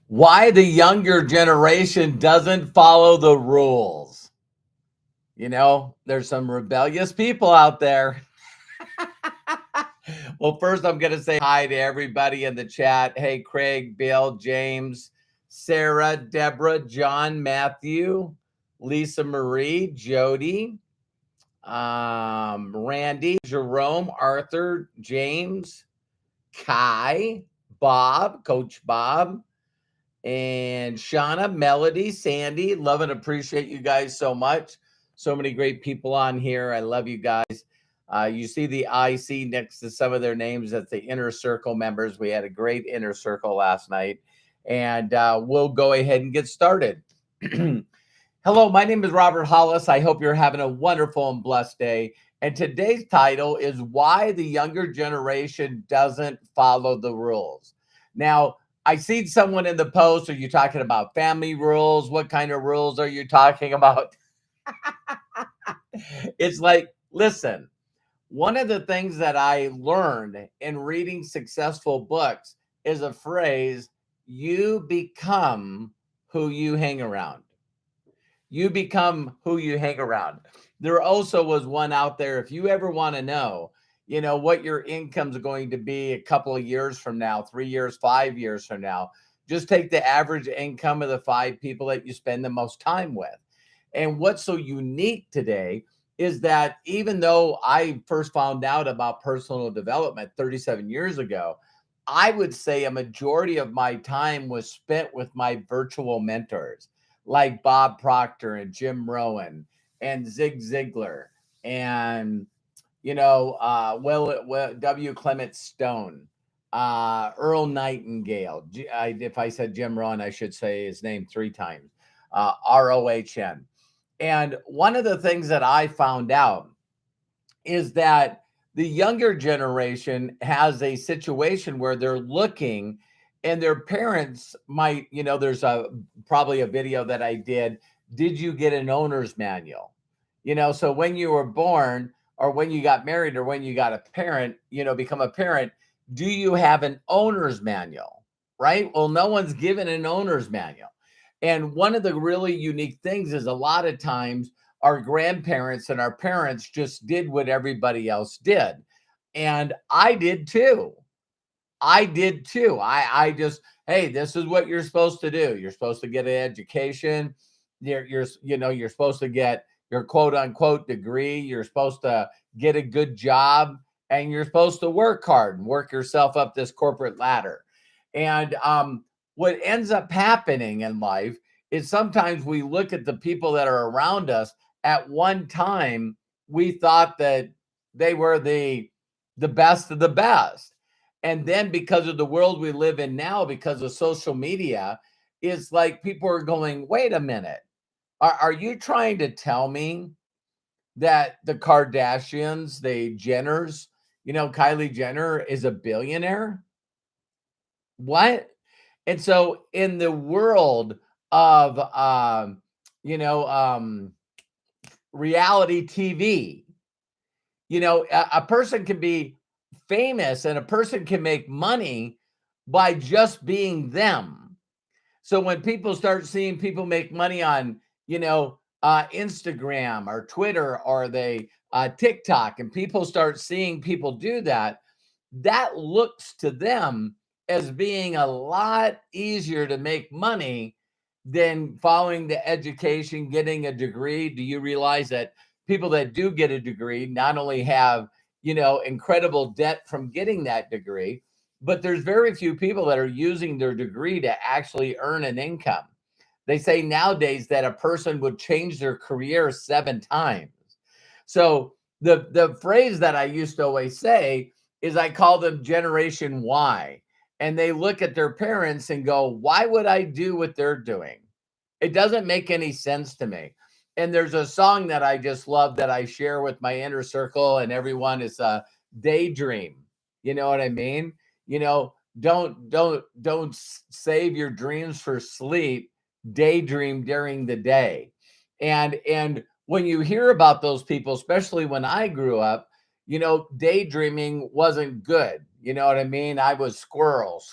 Why the younger generation doesn't follow the rules. There's some rebellious people out there. Well, first, I'm going to say hi to everybody in the chat. Hey, Craig, Bill, James, Sarah, Deborah, John, Matthew, Lisa Marie, Jody, Randy, Jerome, Arthur, James, Kai, Bob, Coach Bob, and Shauna, Melody, Sandy. Love and appreciate you guys so much. So many great people on here. I love you guys. You see the IC next to some of their names. That's the Inner Circle members. We had a great Inner Circle last night. And we'll go ahead and get started. Hello, my name is Robert Hollis. I hope you're having a wonderful and blessed day. And today's title is Why the Younger Generation Doesn't Follow the Rules. Now, I see someone in the post. Are you talking about family rules? What kind of rules are you talking about? It's like, listen, one of the things that I learned in reading successful books is a phrase, you become who you hang around. You become who you hang around. There also was one out there. If you ever want to know, what your income's going to be a couple of years from now, 3 years, 5 years from now, just take the average income of the 5 people that you spend the most time with. And what's so unique today is that even though I first found out about personal development 37 years ago, I would say a majority of my time was spent with my virtual mentors like Bob Proctor and Jim Rohn and Zig Ziglar and W. Clement Stone, Earl Nightingale. If I said Jim Rohn, I should say his name 3 times. ROHN. And one of the things that I found out is that the younger generation has a situation where they're looking and their parents might, there's probably a video that I did you get an owner's manual? So when you were born or when you got married or when you got a parent, become a parent, do you have an owner's manual? Right? Well, no one's given an owner's manual. And one of the really unique things is a lot of times our grandparents and our parents just did what everybody else did. And I did too. I just, hey, this is what you're supposed to do. You're supposed to get an education. You're supposed to get your quote unquote degree. You're supposed to get a good job and you're supposed to work hard and work yourself up this corporate ladder. And what ends up happening in life is sometimes we look at the people that are around us. At one time, we thought that they were the best of the best. And then because of the world we live in now, because of social media, it's like people are going, wait a minute. Are you trying to tell me that the Kardashians, the Jenners, Kylie Jenner is a billionaire? What? And so in the world of, reality TV, a person can be famous and a person can make money by just being them. So when people start seeing people make money on, Instagram or Twitter or TikTok, and people start seeing people do that, that looks to them as being a lot easier to make money than following the education, getting a degree. Do you realize that people that do get a degree not only have, incredible debt from getting that degree, but there's very few people that are using their degree to actually earn an income. They say nowadays that a person would change their career 7 times. So the phrase that I used to always say is I call them Generation Y. And they look at their parents and go, why would I do what they're doing? It doesn't make any sense to me. And there's a song that I just love that I share with my inner circle and everyone is a daydream. You know what I mean? Don't save your dreams for sleep. Daydream during the day. And when you hear about those people, especially when I grew up, daydreaming wasn't good. You know what I mean? I was squirrel.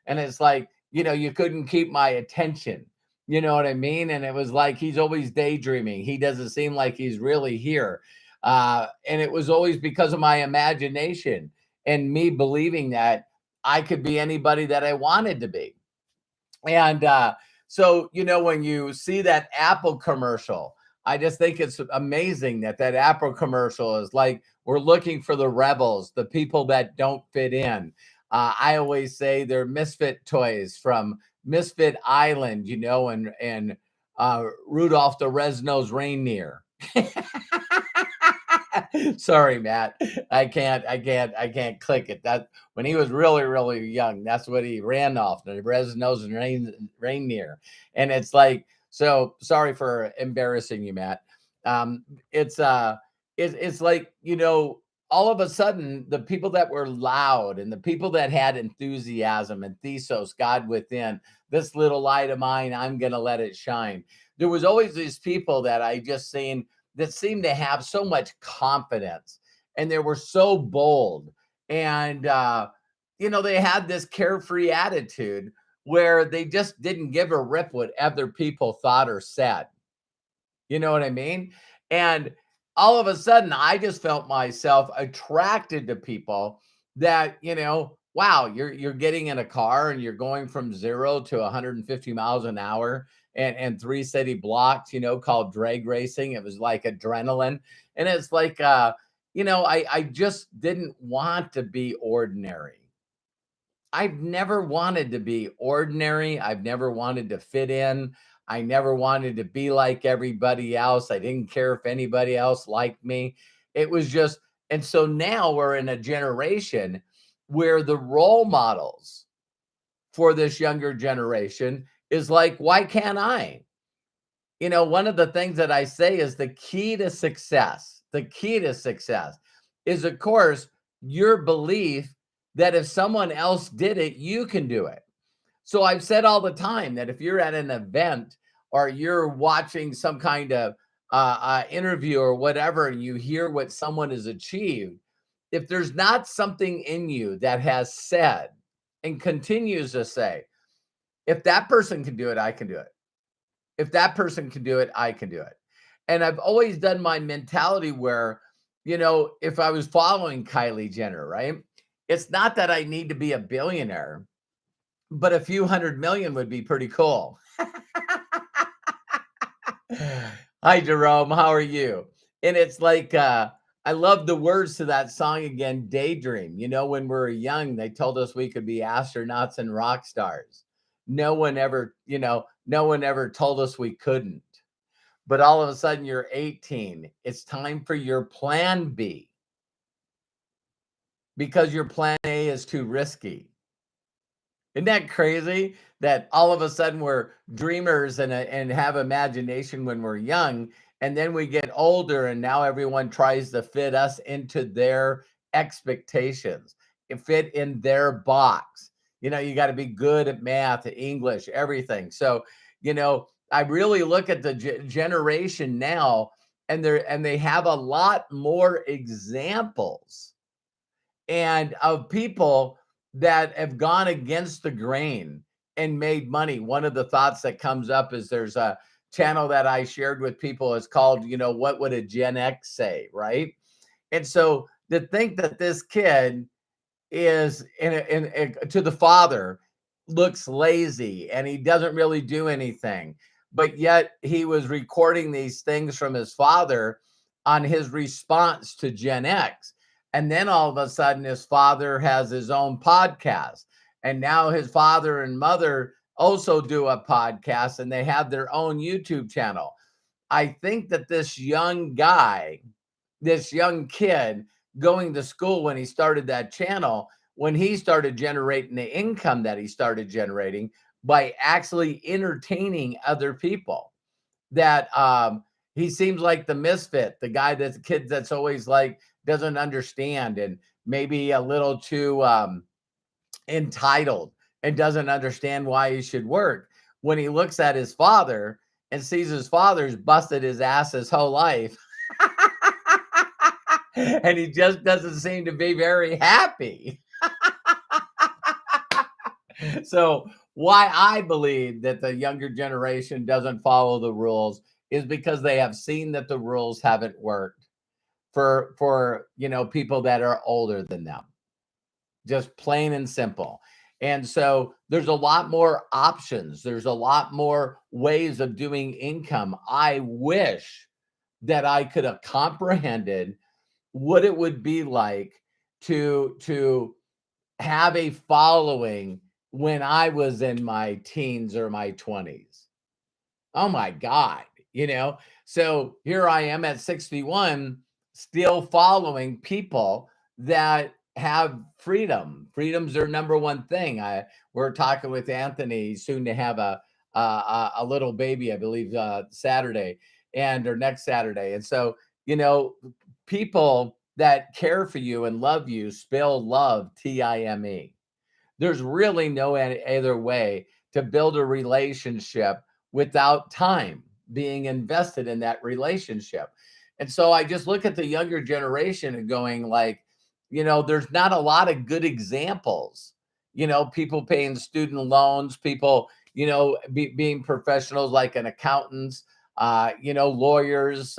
And it's like, you couldn't keep my attention. You know what I mean? And it was like he's always daydreaming. He doesn't seem like he's really here. And it was always because of my imagination and me believing that I could be anybody that I wanted to be. And so, when you see that Apple commercial, I just think it's amazing that Apple commercial is like, we're looking for the rebels, the people that don't fit in. I always say they're misfit toys from Misfit Island, Rudolph the Red-Nosed Reindeer. Sorry, Matt. I can't click it. That when he was really, really young, that's what he ran off, the red-nosed reindeer. And it's like, so sorry for embarrassing you, Matt. Um, it's it's like, all of a sudden the people that were loud and the people that had enthusiasm and thesos, God within, this little light of mine, I'm gonna let it shine. There was always these people that I just seen that seemed to have so much confidence and they were so bold. And, they had this carefree attitude where they just didn't give a rip what other people thought or said. You know what I mean? And all of a sudden, I just felt myself attracted to people that, wow, you're getting in a car and you're going from 0 to 150 miles an hour and 3 city blocks, called drag racing. It was like adrenaline. And it's like, I just didn't want to be ordinary. I've never wanted to be ordinary. I've never wanted to fit in. I never wanted to be like everybody else. I didn't care if anybody else liked me. It was just, and so now we're in a generation where the role models for this younger generation is like, why can't I? One of the things that I say is the key to success is, of course, your belief that if someone else did it, you can do it. So I've said all the time that if you're at an event or you're watching some kind of interview or whatever, and you hear what someone has achieved, if there's not something in you that has said and continues to say, if that person can do it, I can do it. If that person can do it, I can do it. And I've always done my mentality where, if I was following Kylie Jenner, right? It's not that I need to be a billionaire, but a few 100 million would be pretty cool. Hi, Jerome. How are you? And it's like, I love the words to that song again, Daydream. When we were young, they told us we could be astronauts and rock stars. No one ever told us we couldn't. But all of a sudden you're 18. It's time for your plan B because your plan A is too risky. Isn't that crazy that all of a sudden we're dreamers and have imagination when we're young, and then we get older and now everyone tries to fit us into their expectations, fit in their box. You got to be good at math, English, everything. So, I really look at the generation now, and they have a lot more examples and of people that have gone against the grain and made money. One of the thoughts that comes up is there's a channel that I shared with people. It's called, what would a Gen X say, right? And so to think that this kid is to the father looks lazy and he doesn't really do anything, but yet he was recording these things from his father on his response to Gen X. And then all of a sudden his father has his own podcast, and now his father and mother also do a podcast and they have their own YouTube channel. I think that this young guy, this young kid going to school when he started that channel, when he started generating the income that he started generating by actually entertaining other people, that he seems like the misfit, the guy that's kid that's always like doesn't understand and maybe a little too entitled and doesn't understand why he should work. When he looks at his father and sees his father's busted his ass his whole life, and he just doesn't seem to be very happy. So why I believe that the younger generation doesn't follow the rules is because they have seen that the rules haven't worked for people that are older than them, just plain and simple. And so there's a lot more options. There's a lot more ways of doing income. I wish that I could have comprehended what it would be like to have a following when I was in my teens or my 20s. Oh my God, you know? So here I am at 61, still following people that have freedom. Freedom's their number one thing. We're talking with Anthony soon to have a little baby, I believe, Saturday and or next Saturday. And so, you know, people that care for you and love you spell love, Time. There's really no other way to build a relationship without time being invested in that relationship. And so I just look at the younger generation and going like, there's not a lot of good examples. People paying student loans, people, being professionals like an accountants, lawyers,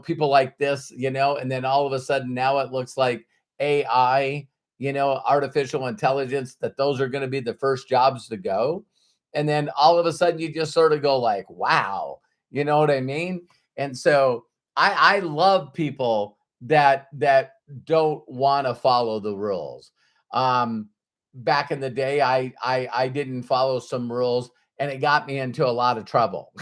people like this, and then all of a sudden now it looks like AI, artificial intelligence, that those are going to be the first jobs to go. And then all of a sudden you just sort of go like, wow, you know what I mean? And so I love people that don't want to follow the rules. Back in the day, I didn't follow some rules and it got me into a lot of trouble.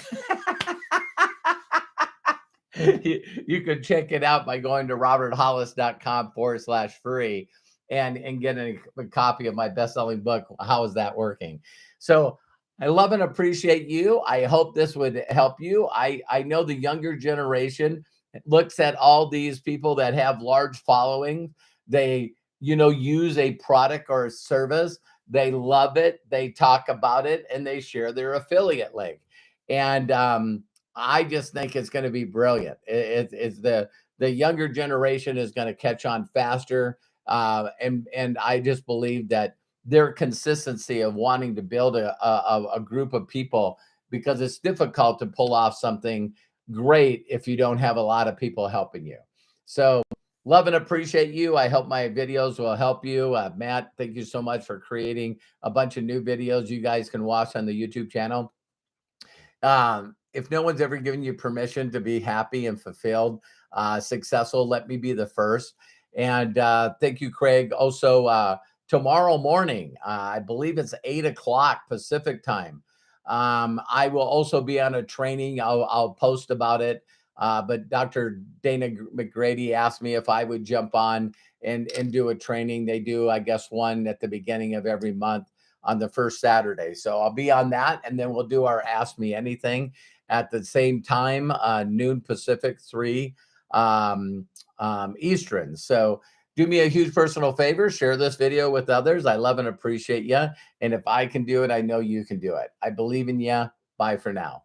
You can check it out by going to roberthollis.com/free and get a copy of my best-selling book, How Is That Working? So I love and appreciate you. I hope this would help you. I know the younger generation looks at all these people that have large following. They, use a product or a service. They love it. They talk about it and they share their affiliate link. And I just think it's going to be brilliant. It's the younger generation is going to catch on faster, and I just believe that their consistency of wanting to build a group of people, because it's difficult to pull off something great if you don't have a lot of people helping you. So love and appreciate you. I hope my videos will help you. Matt, thank you so much for creating a bunch of new videos you guys can watch on the YouTube channel. If no one's ever given you permission to be happy and fulfilled, successful, let me be the first. And thank you, Craig. Also, tomorrow morning, I believe it's 8 o'clock Pacific time. I will also be on a training. I'll post about it. But Dr. Dana McGrady asked me if I would jump on and do a training. They do, I guess, one at the beginning of every month on the first Saturday. So I'll be on that, and then we'll do our Ask Me Anything at the same time, noon Pacific, 3 Eastern. So do me a huge personal favor, share this video with others. I love and appreciate you. And if I can do it, I know you can do it. I believe in you. Bye for now.